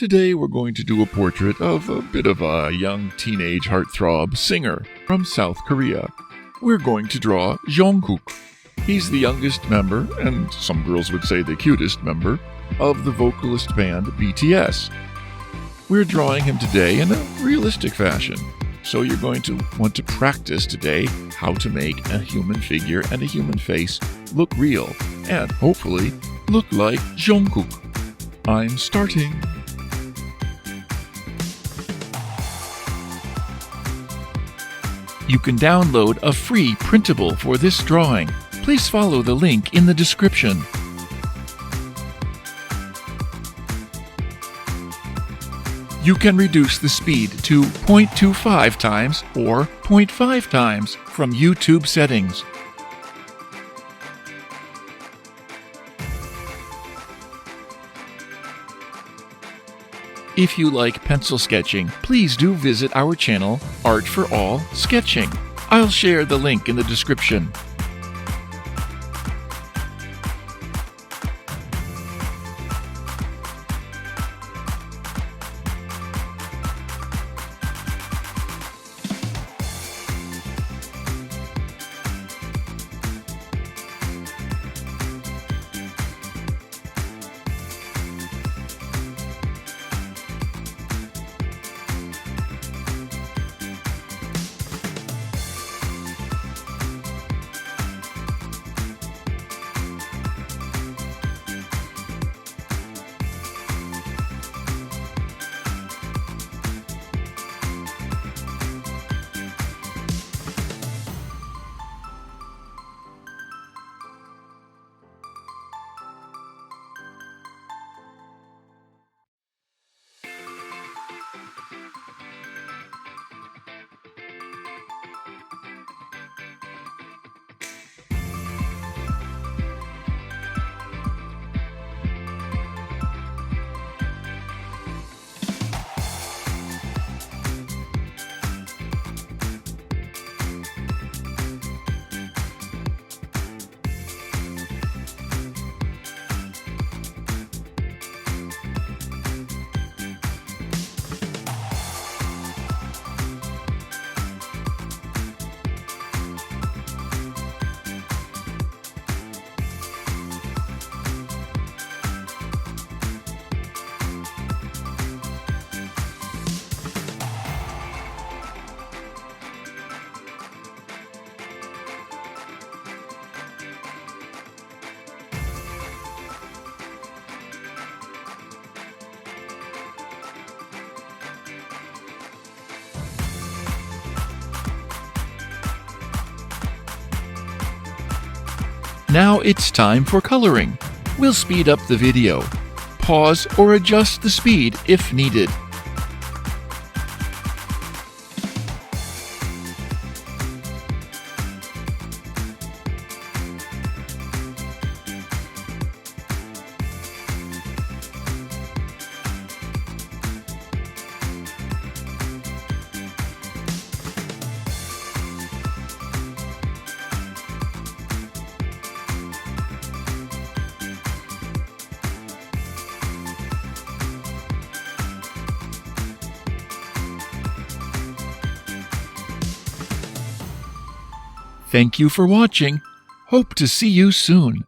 Today we're going to do a portrait of a bit of a young teenage heartthrob singer from South Korea. We're going to draw Jungkook. He's the youngest member, and some girls would say the cutest member, of the vocalist band BTS. We're drawing him today in a realistic fashion, so you're going to want to practice today how to make a human figure and a human face look real, and hopefully look like Jungkook. I'm starting. You can download a free printable for this drawing. Please follow the link in the description. You can reduce the speed to 0.25 times or 0.5 times from YouTube settings. If you like pencil sketching, please do visit our channel, Art for All Sketching. I'll share the link in the description. Now it's time for coloring. We'll speed up the video. Pause or adjust the speed if needed. Thank you for watching. Hope to see you soon.